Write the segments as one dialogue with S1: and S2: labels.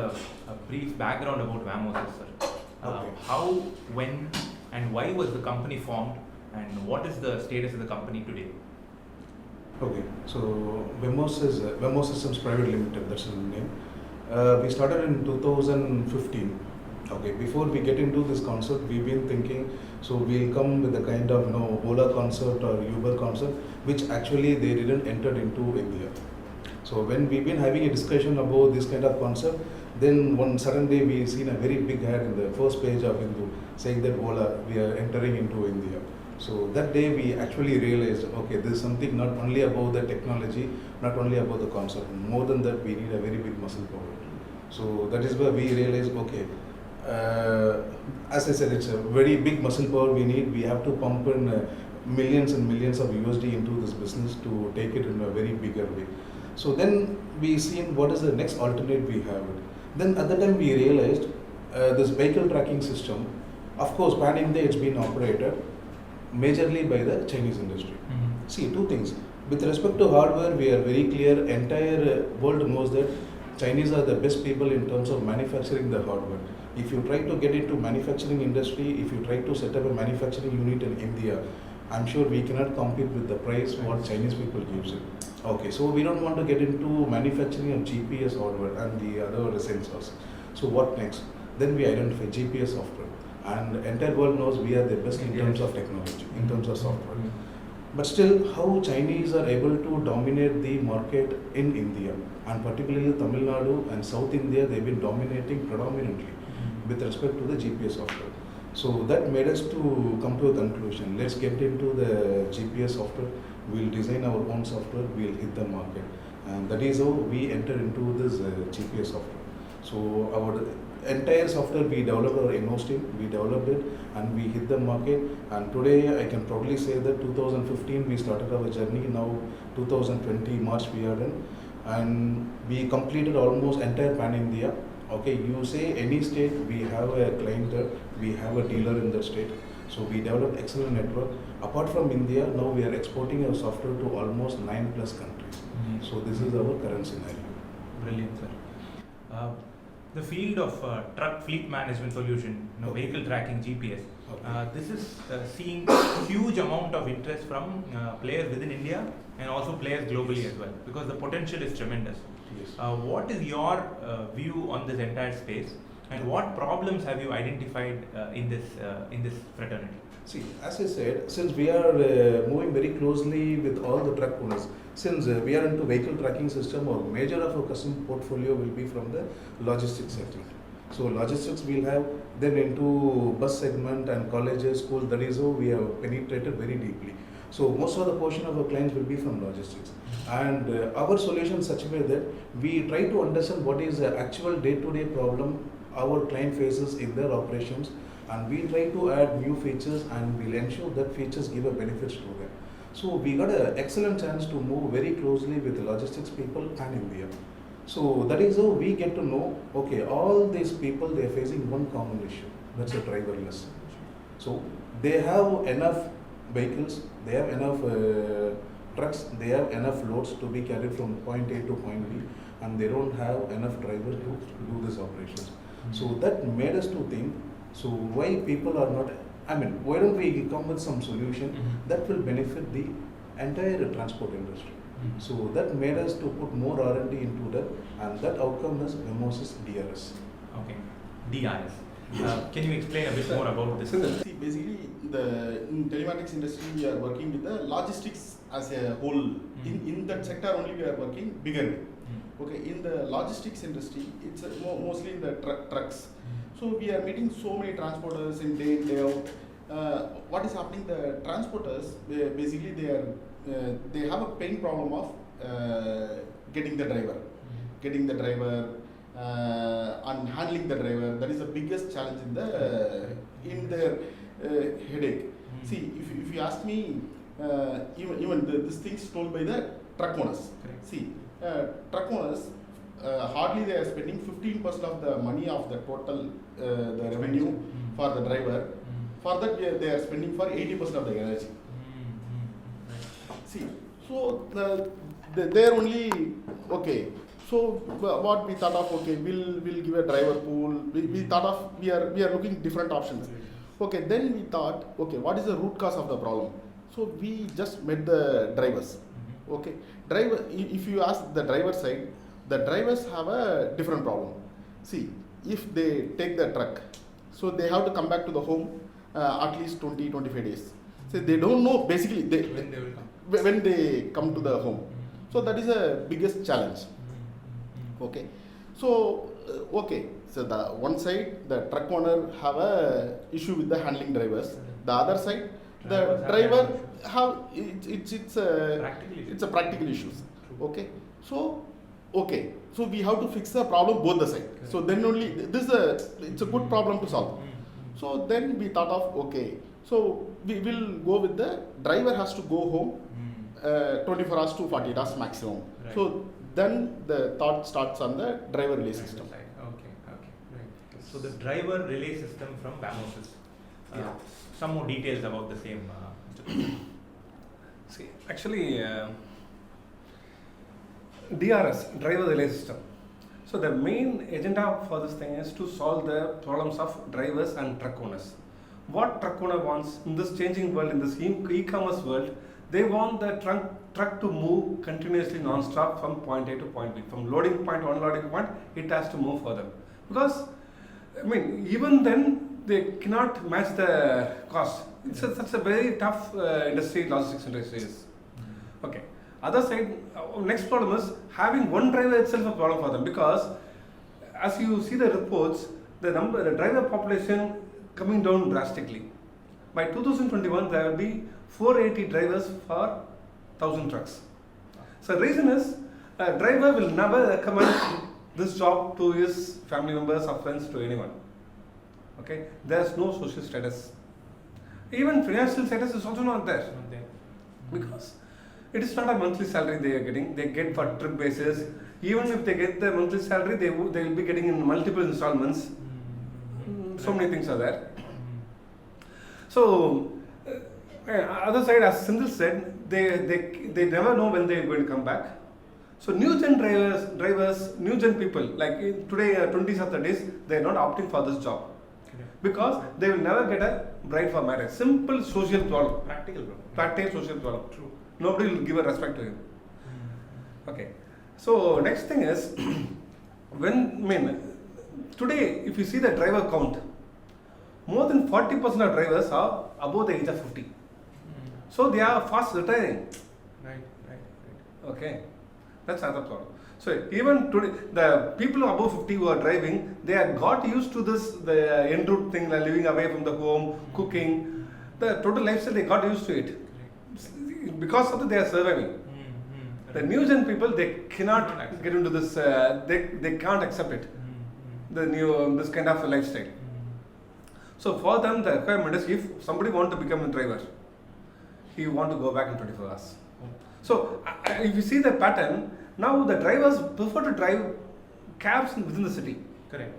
S1: a brief background about Vamosys, sir.
S2: Okay.
S1: How, when, and why was the company formed, and what is the status of the company today?
S2: Okay, so Vemos Systems Private Limited, that's the name. We started in 2015. Okay, before we get into this concept, we've been thinking, so we'll come with a kind of Ola concept or Uber concept, which actually they didn't enter into India. So when we've been having a discussion about this kind of concept, then one sudden day we seen a very big ad in the first page of Hindu saying that Ola, we are entering into India. So that day we actually realized, okay, this is something not only about the technology, not only about the concept. More than that, we need a very big muscle power. So that is where we realized, okay, as I said, it's a very big muscle power we need. We have to pump in millions and millions of USD into this business to take it in a very bigger way. So then we seen what is the next alternate we have. Then at the time we realized this vehicle tracking system, of course, pan India it's been operated majorly by the Chinese industry.
S1: Mm-hmm.
S2: See, two things. With respect to hardware, we are very clear. Entire world knows that Chinese are the best people in terms of manufacturing the hardware. If you try to get into manufacturing industry, if you try to set up a manufacturing unit in India, I'm sure we cannot compete with the price what Chinese people gives it. Okay, so we don't want to get into manufacturing of GPS hardware and the other sensors. So what next? Then we identify GPS software. And the entire world knows we are the best in terms of technology, in terms of software. But still, how Chinese are able to dominate the market in India, and particularly Tamil Nadu and South India, they've been dominating predominantly with respect to the GPS software. So that made us to come to a conclusion. Let's get into the GPS software. We'll design our own software. We'll hit the market, and that is how we enter into this GPS software. So our entire software we developed our in-house team, we developed it and we hit the market, and today I can proudly say that 2015 we started our journey, now 2020 March we are in, and we completed almost entire pan India. Okay, you say any state we have a client there, we have a dealer in that state, so we developed excellent network. Apart from India, now we are exporting our software to almost 9+ countries.
S1: Mm-hmm.
S2: So this is our current scenario.
S1: Brilliant, sir. The field of truck fleet management solution,
S2: Okay.
S1: vehicle tracking GPS,
S2: Okay.
S1: this is seeing huge amount of interest from players within India and also players globally as well, because the potential is tremendous.
S2: Yes.
S1: What is your view on this entire space, and what problems have you identified in this fraternity?
S2: See, as I said, since we are moving very closely with all the truck owners, since we are into vehicle tracking system, or major of our customer portfolio will be from the logistics segment. So logistics we'll have, then into bus segment and colleges, schools, that is how we have penetrated very deeply. So most of the portion of our clients will be from logistics. And our solution is such a way that we try to understand what is the actual day-to-day problem our client faces in their operations, and we try to add new features and we'll ensure that features give a benefits to them. So we got an excellent chance to move very closely with the logistics people and India. So that is how we get to know, okay, all these people, they are facing one common issue, that's a driverless. So they have enough vehicles, they have enough trucks, they have enough loads to be carried from point A to point B, and they don't have enough drivers to do these operations. So that made us to think, so why people are not, why don't we come with some solution that will benefit the entire transport industry. So that made us to put more R&D into that, and that outcome is Vamosys DRS.
S1: Okay, DRS. Can you explain a bit more about this?
S3: See, basically, in telematics industry, we are working with the logistics as a whole. In that sector only, we are working bigger. Okay, in the logistics industry, it's mostly in the trucks. So we are meeting so many transporters in day in, day out. What is happening? The transporters, basically, they have a pain problem of getting the driver, and handling the driver. That is the biggest challenge in their headache. See, if you ask me, even this thing is told by the truck owners.
S1: Correct.
S3: See, truck owners, hardly they are spending 15% of the money of the total the revenue for the driver. For that, they are spending for 80% of the energy. See, so they are only, okay, So what we thought of, okay, we'll give a driver pool. We thought of we are looking different options. Okay, then we thought, okay, what is the root cause of the problem? So we just met the drivers. Okay, if you ask the driver side, the drivers have a different problem. See, if they take the truck, so they have to come back to the home at least 20-25 days. So they don't know basically
S1: When they will come.
S3: when they come to the home. So that is the biggest challenge. Okay, so so the one side the truck owner have a issue with the handling drivers. The other side the driver have it's a
S1: Practical issue.
S3: it's a practical issues.
S1: True.
S3: Okay, so we have to fix the problem both the side. So then only it's a good problem to solve. So then we thought of, okay, so we will go with the driver has to go home 24 hours to 48 hours maximum.
S1: Right.
S3: So then the thought starts on the driver relay system.
S1: Okay, right. So the driver relay system from Bamosys.
S3: Yeah.
S1: Some more details about the same.
S4: See, actually, DRS, driver relay system. So the main agenda for this thing is to solve the problems of drivers and truck owners. What truck owner wants in this changing world, in this e-commerce world, they want the truck to move continuously non-stop from point A to point B. From loading point to unloading point, it has to move further. Because, I mean, even then, they cannot match the cost. It's such a very tough industry, logistics industry is. Okay. Other side, next problem is having one driver itself a problem for them, because as you see the reports, the driver population coming down drastically. By 2021, there will be 480 drivers for 1,000 trucks. So the reason is, a driver will never recommend this job to his family members or friends, to anyone. Okay, there's no social status. Even financial status is also not there,
S1: Not there.
S4: because it is not a monthly salary they are getting. They get for trip basis. Even if they get the monthly salary, they will be getting in multiple installments. So many things are there. So, other side, as Sindhu said, they never know when they are going to come back. So new gen drivers, new gen people, like today 20s or 30s, they are not opting for this job, because they will never get a bride for marriage. Simple social problem.
S1: Practical problem.
S4: Practical social problem.
S1: True.
S4: Nobody will give a respect to him. Okay. So next thing is, today if you see the driver count, more than 40% of drivers are above the age of 50. So they are fast retiring.
S1: Right.
S4: Okay. That's another problem. So even today, the people above 50 who are driving, they have got used to this, the en route thing, like living away from the home, cooking, the total lifestyle, they got used to it. Because of that, they are surviving. The new gen people, they cannot get into this, they can't accept it, this kind of lifestyle. So for them, the requirement is, if somebody want to become a driver, he want to go back in 24 hours. So if you see the pattern, now the drivers prefer to drive cabs within the city,
S1: Correct.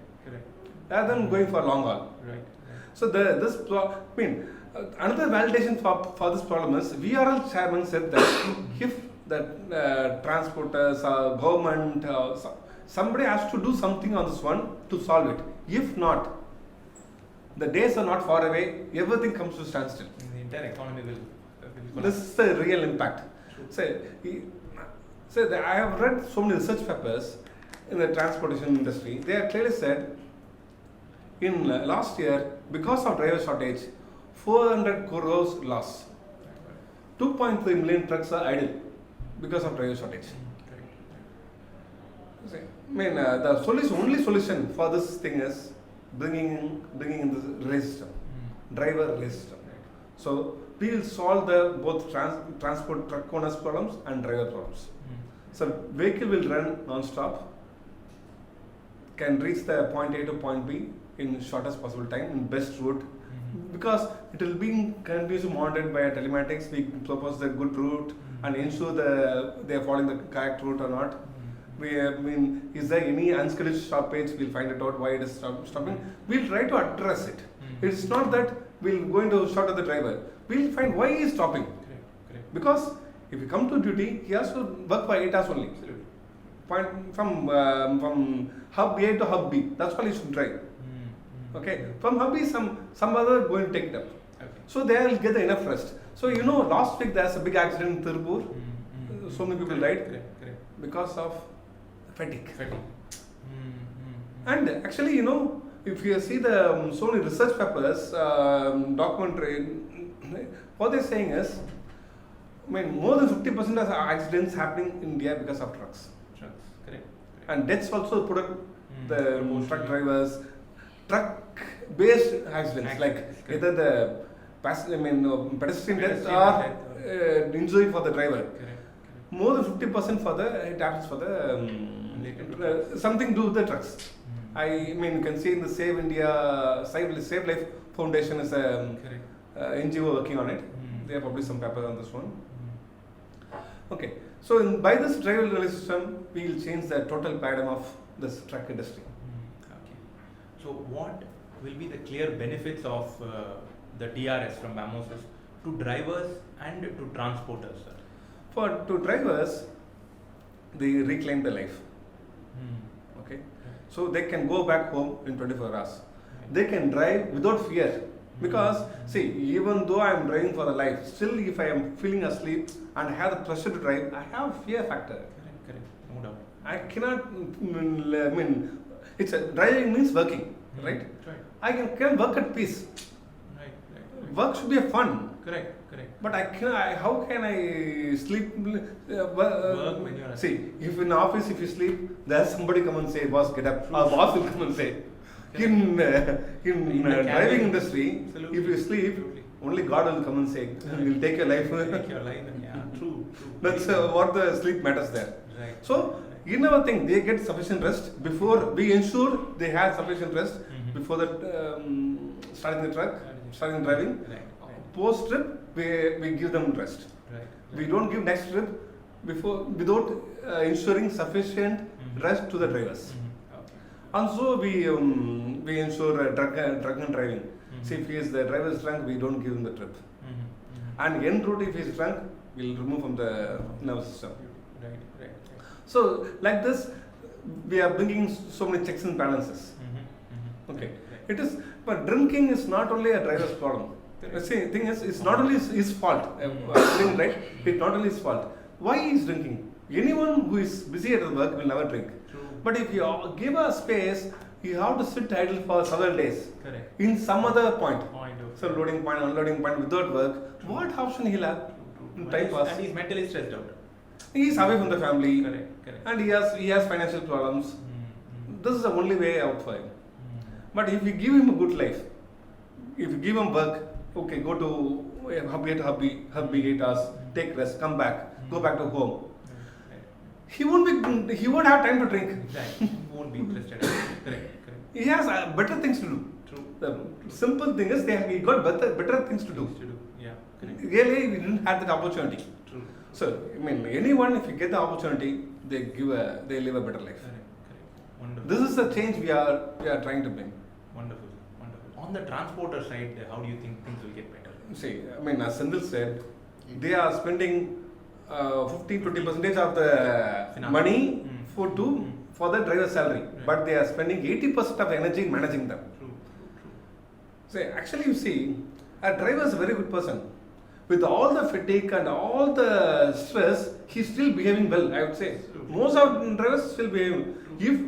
S4: rather than going for long haul.
S1: Right.
S4: So another validation for this problem is, VRL chairman said that if the transporters or government, somebody has to do something on this one to solve it. If not, the days are not far away, everything comes to standstill.
S1: The entire economy will
S4: This is the real impact. I have read so many research papers in the transportation industry. They have clearly said, in last year, because of driver shortage, 400 crores loss. 2.3 million trucks are idle because of driver shortage. The only solution for this thing is bringing in this relay system, driver relay system. So we will solve the both transport truck owners problems and driver problems. So vehicle will run non-stop, can reach the point A to point B in shortest possible time, in best route, because it will be continuously monitored by telematics. We propose the good route and ensure they are following the correct route or not. Is there any unscheduled stoppage? We'll find it out why it is stopping. We'll try to address it. It's not that we'll go into short of the driver. We'll find why he is stopping.
S1: Correct.
S4: Because if he come to duty, he has to work for 8 hours only. point from hub A to hub B. That's all you should drive. Okay, from hub B, some other going to take it up.
S1: Okay.
S4: So they will get enough rest. So last week there's a big accident in Tirupur. So many people died
S1: Correct.
S4: because of fatigue.
S1: Fatigue.
S4: And actually, if you see the so many research papers, documentary, what they're saying is, more than 50% of accidents happening in India because of trucks.
S1: Trucks. Correct.
S4: And deaths also put up the truck
S1: Proportionally.
S4: drivers, truck-based accidents, like
S1: Correct.
S4: either the pedestrian death
S1: Pedestrian
S4: or
S1: death.
S4: injury for the driver.
S1: Correct.
S4: More than 50% for the it happens for the
S1: Related to
S4: something to do with the trucks.
S1: Mm.
S4: You can see in the Save India, Save Life Foundation is a
S1: Correct.
S4: NGO working on it. They have published some papers on this one. Okay, so by this driver relay system, we will change the total paradigm of this truck industry.
S1: Okay. So, what will be the clear benefits of the DRS from Bamoses to drivers and to transporters, sir?
S4: To drivers, they reclaim their life. Okay, so they can go back home in 24 hours. They can drive without fear. Because, see, even though I am driving for the life, still if I am feeling asleep and I have the pressure to drive, I have fear factor.
S1: Correct. No doubt.
S4: I cannot, driving means working, right?
S1: Right.
S4: I can work at peace.
S1: Right.
S4: Work should be a fun.
S1: Correct.
S4: But how can I sleep?
S1: Work when you're
S4: See, if in office, if you sleep, there's somebody come and say, boss, get up. Our boss will come and say. In
S1: the
S4: driving
S1: cabin.
S4: industry,
S1: Absolutely.
S4: if you sleep,
S1: Absolutely.
S4: only God will come and say, he'll take your life.
S1: Take your life. Yeah. True.
S4: That's what the sleep matters there.
S1: Right.
S4: So, in our thing, they get sufficient rest before we ensure they have sufficient rest before that starting the truck, starting driving.
S1: Right.
S4: Post trip, we give them rest.
S1: Right.
S4: We don't give next trip without ensuring sufficient rest to the drivers. And so we ensure drug and driving. See, if the driver is drunk, we don't give him the trip. And en route, if he is drunk, we'll remove from the nervous system.
S1: Right.
S4: So, like this, we are bringing so many checks and balances. Okay. It is, but drinking is not only a driver's problem. See, thing is, it's not only his fault. Right? It's not only his fault. Why he is drinking? Anyone who is busy at the work will never drink.
S1: True.
S4: But if you give a space, you have to sit idle for several days.
S1: Correct.
S4: In some other point. So
S1: okay.
S4: loading point, unloading point without work. What option he'll have?
S1: True.
S4: Time pass.
S1: And he's mentally stressed out.
S4: He is away from the family.
S1: Correct.
S4: And he has financial problems. This is the only way out for him. But if you give him a good life, if you give him work, okay, go to hub A to hub B 8 hours, take rest, come back, go back to home. He won't have time to drink.
S1: Exactly. Won't be interested. Correct.
S4: He has better things to do.
S1: True.
S4: The simple thing is he got better things to do.
S1: Yeah. Correct.
S4: Really, we didn't have that opportunity.
S1: True.
S4: So, anyone, if you get the opportunity, they live a better life.
S1: Correct. Wonderful.
S4: This is the change we are trying to bring.
S1: Wonderful. On the transporter side, how do you think things will get better?
S4: See, as Sendil said, they are spending 15-20% of the
S1: Finance.
S4: money for the driver's salary,
S1: Right.
S4: but they are spending 80% of energy in managing them.
S1: True.
S4: So actually, you see, a driver is a very good person. With all the fatigue and all the stress, he's still behaving well, I would say.
S1: True.
S4: Most of drivers still behave. If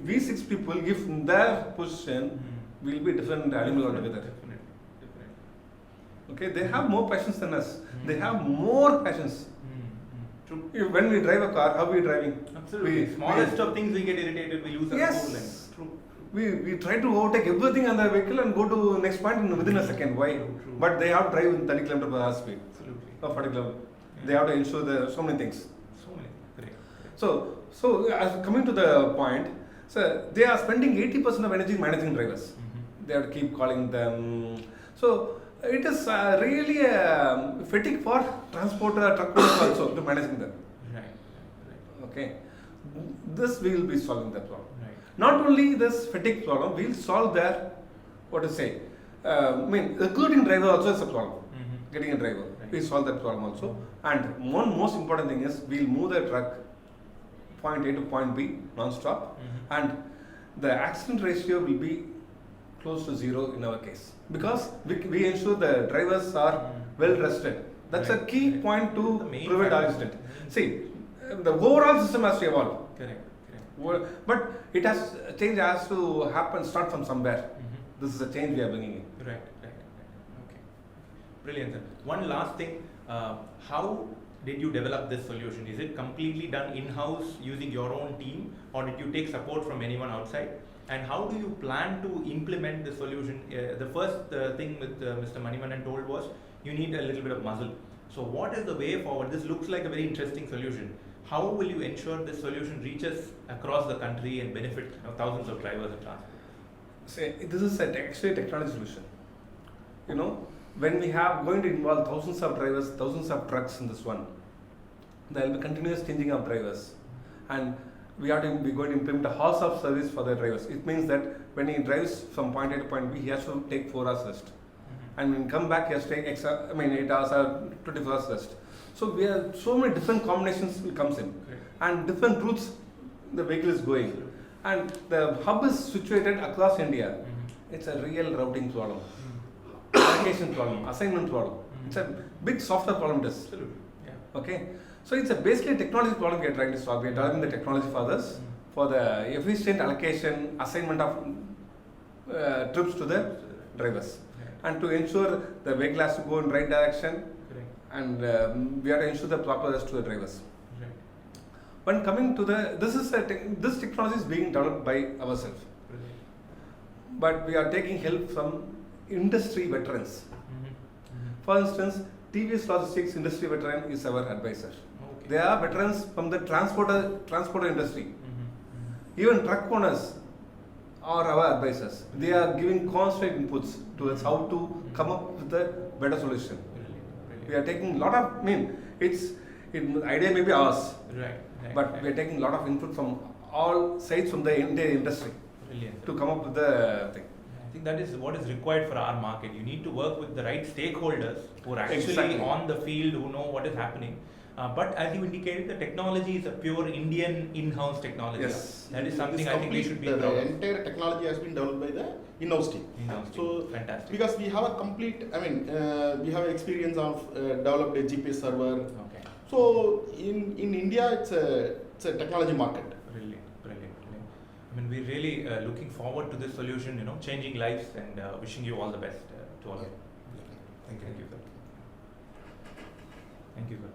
S4: we 6 people, if in their position, we'll be different animal altogether.
S1: Definitely.
S4: Okay, they have more passions than us. They have more passions.
S1: True.
S4: When we drive a car, how are we driving?
S1: Absolutely. Smallest of things we get irritated, we lose our
S4: Yes.
S1: cool and true.
S4: We try to overtake everything on the vehicle and go to next point within a second. Why?
S1: True.
S4: But they have to drive in 30 km per hour speed
S1: Absolutely.
S4: or 40 km. They have to ensure so many things.
S1: So many. Correct.
S4: So as coming to the point, so they are spending 80% of energy managing drivers. They have to keep calling them. So it is really a fatigue for transporter, truck owners also to managing them.
S1: Right.
S4: Okay, this we will be solving the problem.
S1: Right.
S4: Not only this fatigue problem, we will solve their recruiting driver also is a problem. Getting a driver,
S1: Right.
S4: we solve that problem also. And one most important thing is we will move the truck point A to point B non-stop,
S1: Mhm.
S4: and the accident ratio will be close to zero in our case because we ensure the drivers are well rested. That's a
S1: Right,
S4: key
S1: right.
S4: point to
S1: The main
S4: prevent
S1: factor.
S4: accident. See, the overall system has to evolve.
S1: Correct, correct.
S4: But it has change has to happen, start from somewhere.
S1: Mhm.
S4: This is a change we are bringing in.
S1: Right, right, right. Okay. Brilliant, sir. One last thing. How did you develop this solution? Is it completely done in-house using your own team, or did you take support from anyone outside? And how do you plan to implement the solution? The first thing with Mr. Manimanan told was you need a little bit of muscle. So what is the way forward? This looks like a very interesting solution. How will you ensure this solution reaches across the country and benefit thousands of drivers and transport?
S4: Say this is actually a technology solution. You know, when we have going to involve thousands of drivers, thousands of trucks in this one, there will be continuous changing of drivers, and we are going to implement a horse of service for the drivers. It means that when he drives from point A to point B, he has to take 4 hours rest, and when he come back, he has to take 8 hours or 24 hours rest. So we have so many different combinations will comes in,
S1: Correct.
S4: and different routes the vehicle is going, and the hub is situated across India.
S1: Mhm.
S4: It's a real routing problem,
S1: Mhm.
S4: allocation problem, assignment problem. It's a big software problem. It is.
S1: Absolutely. Yeah.
S4: Okay, so it's a basically technology problem we are trying to solve. We are developing the technology for this, for the efficient allocation, assignment of trips to the drivers,
S1: Right.
S4: and to ensure the vehicle has to go in right direction,
S1: Correct.
S4: and we have to ensure the proper rest to the drivers.
S1: Right.
S4: When coming to the, this technology is being developed by ourselves,
S1: Brilliant.
S4: but we are taking help from industry veterans.
S1: Mhm. Mhm.
S4: For instance, TVS Logistics industry veteran is our advisor.
S1: Okay.
S4: They are veterans from the transporter industry.
S1: Mhm. Mhm.
S4: Even truck owners are our advisors. They are giving constant inputs to us how to come up with a better solution.
S1: Brilliant. Brilliant.
S4: We are taking a lot of, the idea may be ours,
S1: Right. Right.
S4: but
S1: right.
S4: we are taking a lot of input from all sides from the Indian industry
S1: Brilliant.
S4: to come up with the thing.
S1: I think that is what is required for our market. You need to work with the right stakeholders who are actually
S4: Exactly.
S1: on the field, who know what is happening. But as you indicated, the technology is a pure Indian in-house technology.
S4: Yes.
S1: That is something I think we should be
S3: the
S1: proud of.
S3: entire technology has been developed by the in-house team.
S1: In-house
S3: So
S1: team. Fantastic.
S3: because we have a complete, we have experience of developed a GPS server.
S1: Okay.
S3: So in India, it's a technology market.
S1: Brilliant, brilliant, brilliant. I mean, we're really looking forward to this solution, changing lives, and wishing you all the best to all of you.
S2: Thank you.
S1: Thank you, sir. Thank you, sir.